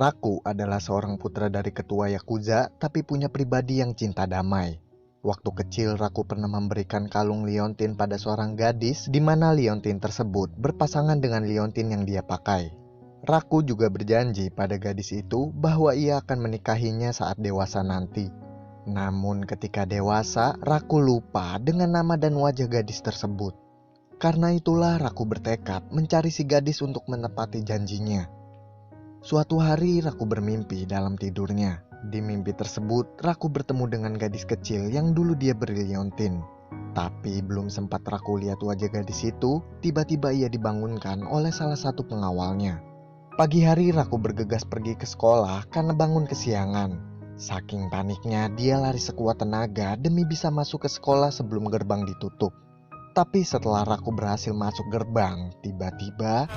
Raku adalah seorang putra dari ketua Yakuza, tapi punya pribadi yang cinta damai. Waktu kecil, Raku pernah memberikan kalung liontin pada seorang gadis, di mana liontin tersebut berpasangan dengan liontin yang dia pakai. Raku juga berjanji pada gadis itu bahwa ia akan menikahinya saat dewasa nanti. Namun ketika dewasa, Raku lupa dengan nama dan wajah gadis tersebut. Karena itulah Raku bertekad mencari si gadis untuk menepati janjinya. Suatu hari Raku bermimpi dalam tidurnya. Di mimpi tersebut Raku bertemu dengan gadis kecil yang dulu dia beri liontin. Tapi belum sempat Raku lihat wajah gadis itu, tiba-tiba ia dibangunkan oleh salah satu pengawalnya. Pagi hari Raku bergegas pergi ke sekolah karena bangun kesiangan. Saking paniknya dia lari sekuat tenaga demi bisa masuk ke sekolah sebelum gerbang ditutup. Tapi setelah Raku berhasil masuk gerbang, tiba-tiba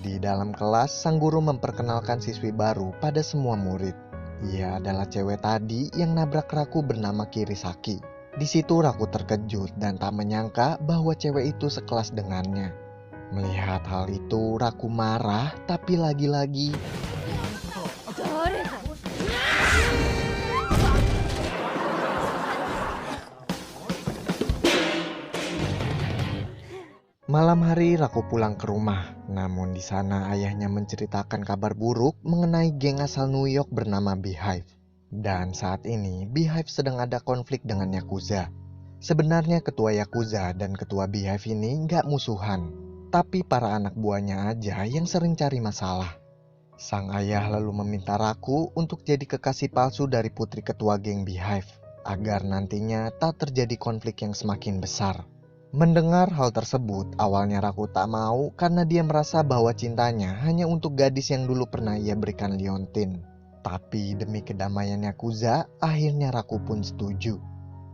di dalam kelas, sang guru memperkenalkan siswi baru pada semua murid. Ia adalah cewek tadi yang nabrak Raku bernama Kirisaki. Di situ Raku terkejut dan tak menyangka bahwa cewek itu sekelas dengannya. Melihat hal itu, Raku marah, tapi lagi-lagi malam hari Raku pulang ke rumah. Namun di sana ayahnya menceritakan kabar buruk mengenai geng asal New York bernama Beehive. Dan saat ini Beehive sedang ada konflik dengan Yakuza. Sebenarnya ketua Yakuza dan ketua Beehive ini nggak musuhan, tapi para anak buahnya aja yang sering cari masalah. Sang ayah lalu meminta Raku untuk jadi kekasih palsu dari putri ketua geng Beehive, agar nantinya tak terjadi konflik yang semakin besar. Mendengar hal tersebut, awalnya Raku tak mau karena dia merasa bahwa cintanya hanya untuk gadis yang dulu pernah ia berikan liontin. Tapi demi kedamaian Yakuza, akhirnya Raku pun setuju.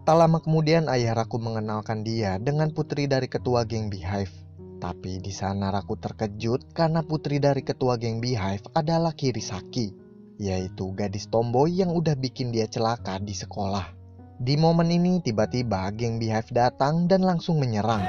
Tak lama kemudian ayah Raku mengenalkan dia dengan putri dari ketua geng Beehive. Tapi di sana Raku terkejut karena putri dari ketua geng Beehive adalah Kirisaki, yaitu gadis tomboy yang udah bikin dia celaka di sekolah. Di momen ini tiba-tiba geng Beehive datang dan langsung menyerang.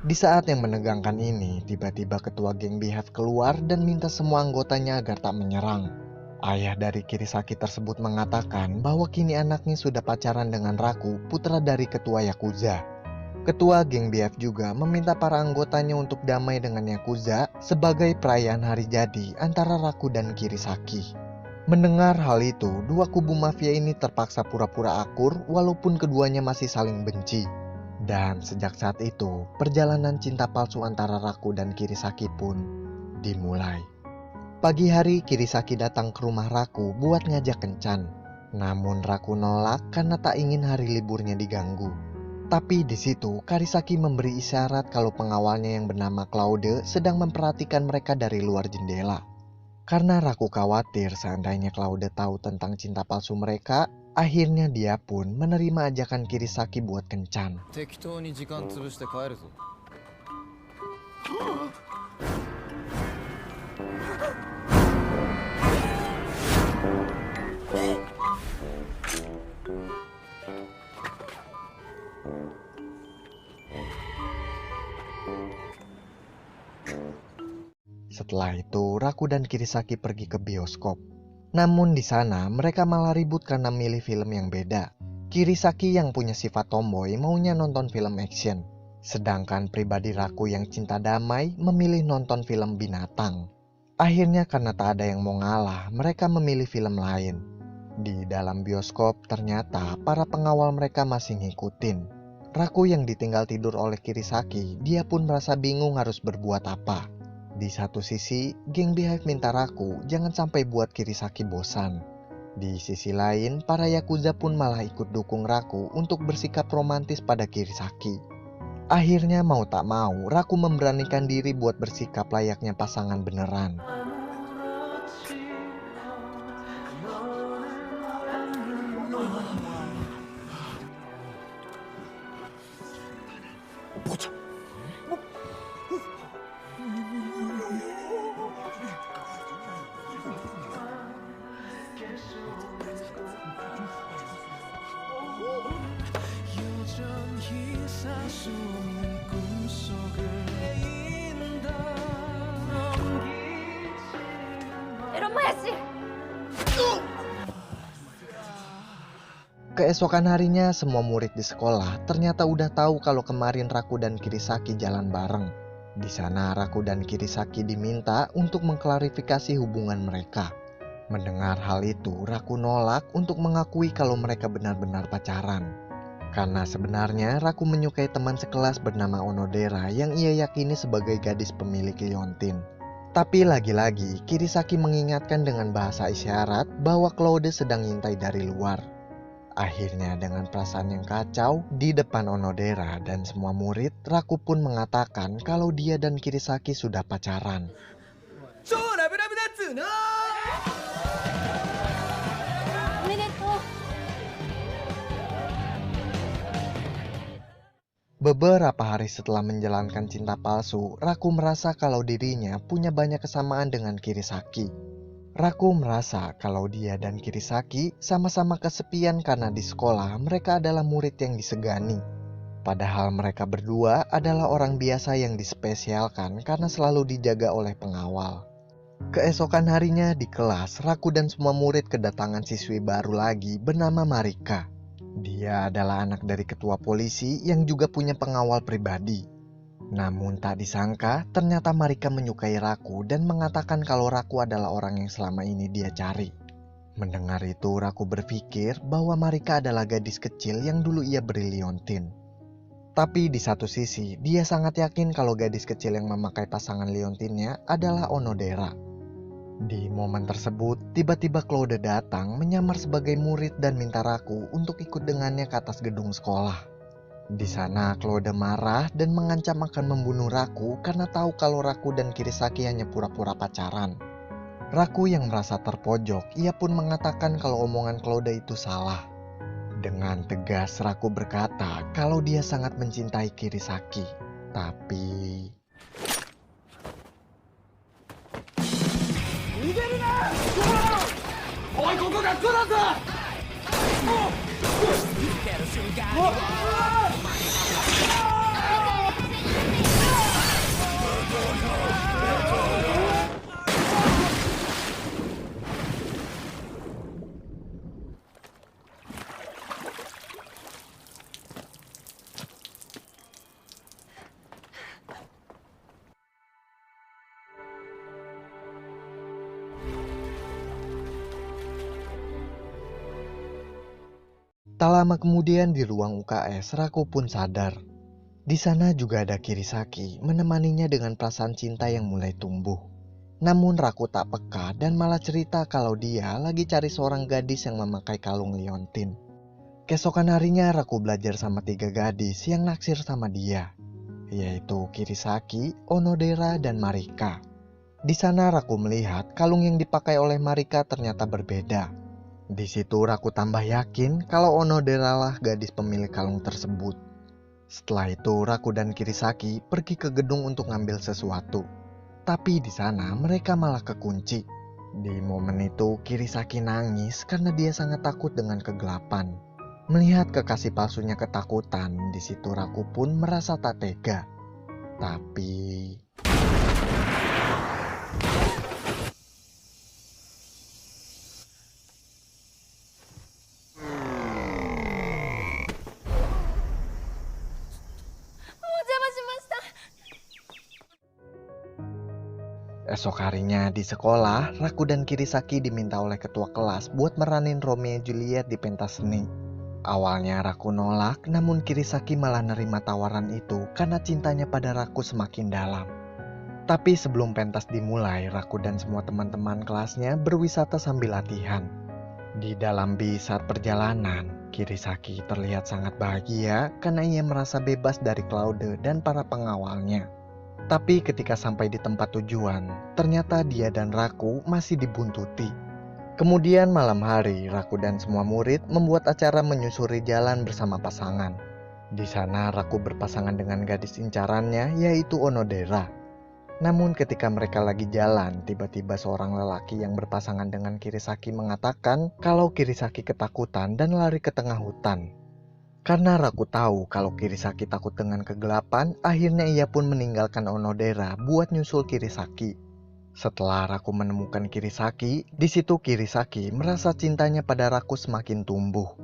Di saat yang menegangkan ini, tiba-tiba ketua geng Beehive keluar dan minta semua anggotanya agar tak menyerang. Ayah dari Kirisaki tersebut mengatakan bahwa kini anaknya sudah pacaran dengan Raku, putra dari ketua Yakuza. Ketua geng Beehive juga meminta para anggotanya untuk damai dengan Yakuza sebagai perayaan hari jadi antara Raku dan Kirisaki. Mendengar hal itu, dua kubu mafia ini terpaksa pura-pura akur walaupun keduanya masih saling benci. Dan sejak saat itu, perjalanan cinta palsu antara Raku dan Kirisaki pun dimulai. Pagi hari Kirisaki datang ke rumah Raku buat ngajak kencan. Namun Raku nolak karena tak ingin hari liburnya diganggu. Tapi di situ Kirisaki memberi isyarat kalau pengawalnya yang bernama Claude sedang memperhatikan mereka dari luar jendela. Karena Raku khawatir seandainya Claude tahu tentang cinta palsu mereka, akhirnya dia pun menerima ajakan Kirisaki buat kencan. Setelah itu, Raku dan Kirisaki pergi ke bioskop. Namun di sana mereka malah ribut karena milih film yang beda. Kirisaki yang punya sifat tomboy maunya nonton film action, sedangkan pribadi Raku yang cinta damai memilih nonton film binatang. Akhirnya karena tak ada yang mau ngalah, mereka memilih film lain. Di dalam bioskop ternyata para pengawal mereka masih ngikutin. Raku yang ditinggal tidur oleh Kirisaki, dia pun merasa bingung harus berbuat apa. Di satu sisi, geng Beehive minta Raku jangan sampai buat Kirisaki bosan. Di sisi lain, para Yakuza pun malah ikut dukung Raku untuk bersikap romantis pada Kirisaki. Akhirnya mau tak mau, Raku memberanikan diri buat bersikap layaknya pasangan beneran. Keesokan harinya, semua murid di sekolah ternyata udah tahu kalau kemarin Raku dan Kirisaki jalan bareng. Di sana Raku dan Kirisaki diminta untuk mengklarifikasi hubungan mereka. Mendengar hal itu, Raku nolak untuk mengakui kalau mereka benar-benar pacaran. Karena sebenarnya Raku menyukai teman sekelas bernama Onodera yang ia yakini sebagai gadis pemilik liontin. Tapi lagi-lagi, Kirisaki mengingatkan dengan bahasa isyarat bahwa Claude sedang ngintai dari luar. Akhirnya dengan perasaan yang kacau, di depan Onodera dan semua murid, Raku pun mengatakan kalau dia dan Kirisaki sudah pacaran. Beberapa hari setelah menjalankan cinta palsu, Raku merasa kalau dirinya punya banyak kesamaan dengan Kirisaki. Raku merasa kalau dia dan Kirisaki sama-sama kesepian karena di sekolah mereka adalah murid yang disegani. Padahal mereka berdua adalah orang biasa yang dispesialkan karena selalu dijaga oleh pengawal. Keesokan harinya di kelas, Raku dan semua murid kedatangan siswi baru lagi bernama Marika. Dia adalah anak dari ketua polisi yang juga punya pengawal pribadi. Namun tak disangka, ternyata Marika menyukai Raku dan mengatakan kalau Raku adalah orang yang selama ini dia cari. Mendengar itu, Raku berpikir bahwa Marika adalah gadis kecil yang dulu ia beri liontin. Tapi di satu sisi, dia sangat yakin kalau gadis kecil yang memakai pasangan liontinnya adalah Onodera. Di momen tersebut, tiba-tiba Claude datang menyamar sebagai murid dan minta Raku untuk ikut dengannya ke atas gedung sekolah. Di sana Claude marah dan mengancam akan membunuh Raku karena tahu kalau Raku dan Kirisaki hanya pura-pura pacaran. Raku yang merasa terpojok, ia pun mengatakan kalau omongan Claude itu salah. Dengan tegas Raku berkata kalau dia sangat mencintai Kirisaki. Tapi... Tak lama kemudian di ruang UKS, Raku pun sadar. Di sana juga ada Kirisaki menemaninya dengan perasaan cinta yang mulai tumbuh. Namun Raku tak peka dan malah cerita kalau dia lagi cari seorang gadis yang memakai kalung liontin. Keesokan harinya Raku belajar sama 3 gadis yang naksir sama dia, yaitu Kirisaki, Onodera, dan Marika. Di sana Raku melihat kalung yang dipakai oleh Marika ternyata berbeda. Di situ Raku tambah yakin kalau Onodera lah gadis pemilik kalung tersebut. Setelah itu Raku dan Kirisaki pergi ke gedung untuk ngambil sesuatu. Tapi di sana mereka malah kekunci. Di momen itu Kirisaki nangis karena dia sangat takut dengan kegelapan. Melihat kekasih palsunya ketakutan, di situ Raku pun merasa tak tega. Tapi... Esok harinya di sekolah, Raku dan Kirisaki diminta oleh ketua kelas buat meranin Romeo Juliet di pentas seni. Awalnya Raku nolak, namun Kirisaki malah nerima tawaran itu karena cintanya pada Raku semakin dalam. Tapi sebelum pentas dimulai, Raku dan semua teman-teman kelasnya berwisata sambil latihan. Di dalam bis saat perjalanan, Kirisaki terlihat sangat bahagia karena ia merasa bebas dari Claude dan para pengawalnya. Tapi ketika sampai di tempat tujuan, ternyata dia dan Raku masih dibuntuti. Kemudian malam hari, Raku dan semua murid membuat acara menyusuri jalan bersama pasangan. Di sana Raku berpasangan dengan gadis incarannya yaitu Onodera. Namun ketika mereka lagi jalan, tiba-tiba seorang lelaki yang berpasangan dengan Kirisaki mengatakan kalau Kirisaki ketakutan dan lari ke tengah hutan. Karena Raku tahu kalau Kirisaki takut dengan kegelapan, akhirnya ia pun meninggalkan Onodera buat nyusul Kirisaki. Setelah Raku menemukan Kirisaki, di situ Kirisaki merasa cintanya pada Raku semakin tumbuh.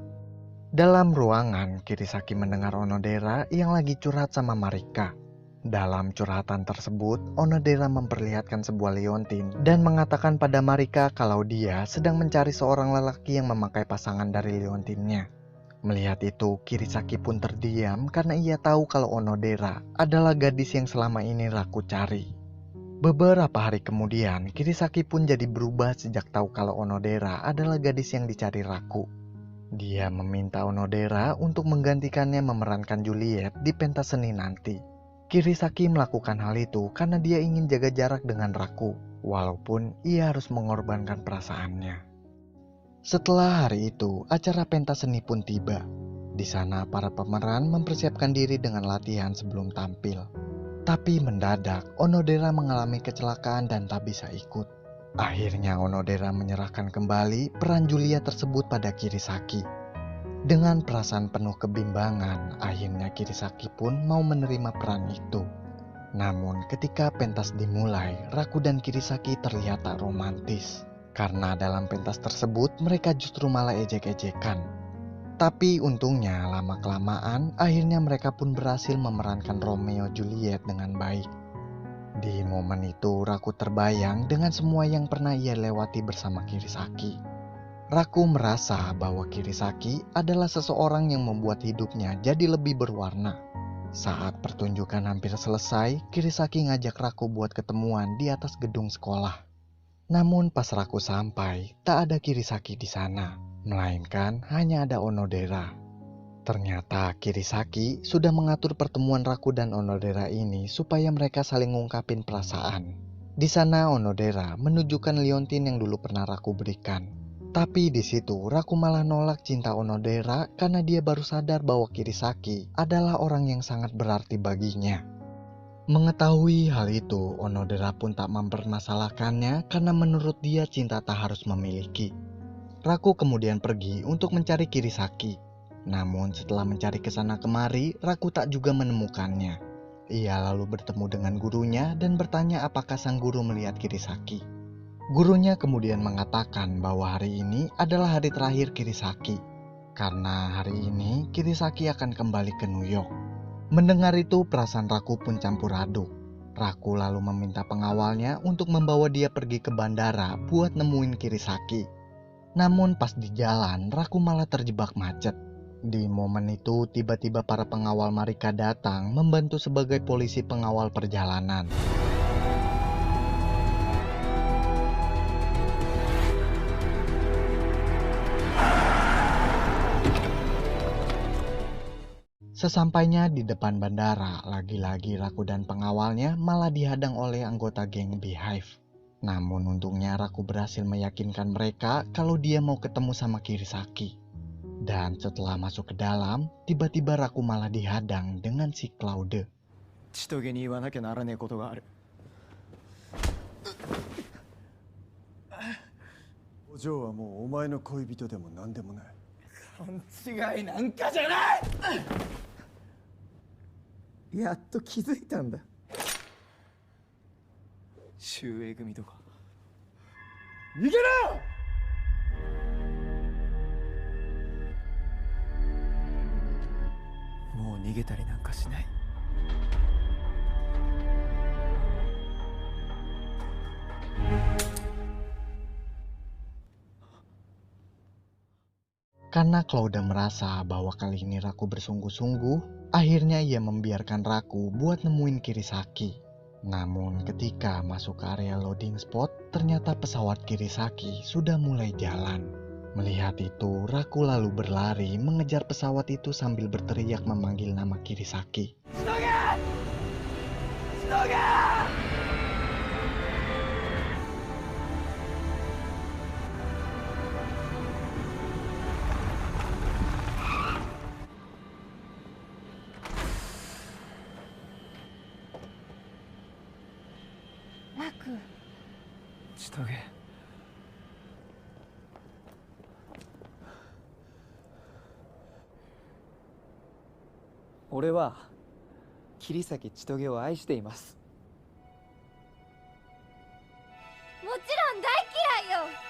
Dalam ruangan, Kirisaki mendengar Onodera yang lagi curhat sama Marika. Dalam curhatan tersebut, Onodera memperlihatkan sebuah liontin dan mengatakan pada Marika kalau dia sedang mencari seorang lelaki yang memakai pasangan dari liontinnya. Melihat itu, Kirisaki pun terdiam karena ia tahu kalau Onodera adalah gadis yang selama ini Raku cari. Beberapa hari kemudian, Kirisaki pun jadi berubah sejak tahu kalau Onodera adalah gadis yang dicari Raku. Dia meminta Onodera untuk menggantikannya memerankan Juliet di pentas seni nanti. Kirisaki melakukan hal itu karena dia ingin jaga jarak dengan Raku, walaupun ia harus mengorbankan perasaannya. Setelah hari itu, acara pentas seni pun tiba. Di sana para pemeran mempersiapkan diri dengan latihan sebelum tampil. Tapi mendadak, Onodera mengalami kecelakaan dan tak bisa ikut. Akhirnya Onodera menyerahkan kembali peran Julia tersebut pada Kirisaki. Dengan perasaan penuh kebimbangan, akhirnya Kirisaki pun mau menerima peran itu. Namun ketika pentas dimulai, Raku dan Kirisaki terlihat tak romantis. Karena dalam pentas tersebut mereka justru malah ejek-ejekan. Tapi untungnya lama-kelamaan akhirnya mereka pun berhasil memerankan Romeo Juliet dengan baik. Di momen itu Raku terbayang dengan semua yang pernah ia lewati bersama Kirisaki. Raku merasa bahwa Kirisaki adalah seseorang yang membuat hidupnya jadi lebih berwarna. Saat pertunjukan hampir selesai, Kirisaki ngajak Raku buat ketemuan di atas gedung sekolah. Namun pas Raku sampai, tak ada Kirisaki di sana, melainkan hanya ada Onodera. Ternyata Kirisaki sudah mengatur pertemuan Raku dan Onodera ini supaya mereka saling ngungkapin perasaan. Di sana Onodera menunjukkan liontin yang dulu pernah Raku berikan. Tapi di situ Raku malah nolak cinta Onodera karena dia baru sadar bahwa Kirisaki adalah orang yang sangat berarti baginya. Mengetahui hal itu, Onodera pun tak mempermasalahkannya karena menurut dia cinta tak harus memiliki. Raku kemudian pergi untuk mencari Kirisaki. Namun setelah mencari kesana kemari, Raku tak juga menemukannya. Ia lalu bertemu dengan gurunya dan bertanya apakah sang guru melihat Kirisaki. Gurunya kemudian mengatakan bahwa hari ini adalah hari terakhir Kirisaki. Karena hari ini Kirisaki akan kembali ke New York. Mendengar itu perasaan Raku pun campur aduk. Raku lalu meminta pengawalnya untuk membawa dia pergi ke bandara buat nemuin Kirisaki. Namun pas di jalan Raku malah terjebak macet. Di momen itu tiba-tiba para pengawal Marika datang membantu sebagai polisi pengawal perjalanan. Sesampainya di depan bandara, lagi-lagi Raku dan pengawalnya malah dihadang oleh anggota geng Beehive. Namun untungnya Raku berhasil meyakinkan mereka kalau dia mau ketemu sama Kirisaki. Dan setelah masuk ke dalam, tiba-tiba Raku malah dihadang dengan si Claude. 千棘に言わなきゃならねえことがある。お嬢はもうお前の恋人でも何でもない。勘違いなんかじゃない。やっと気づいたんだ。秀英組とか。逃げろ！もう逃げたりなんかしない。Karena Claude merasa bahwa kali ini Raku bersungguh-sungguh, akhirnya ia membiarkan Raku buat nemuin Kirisaki. Namun ketika masuk ke area loading spot, ternyata pesawat Kirisaki sudah mulai jalan. Melihat itu, Raku lalu berlari mengejar pesawat itu sambil berteriak memanggil nama Kirisaki. Raku, 千棘。俺は桐崎千棘を愛しています。もちろん大嫌いよ。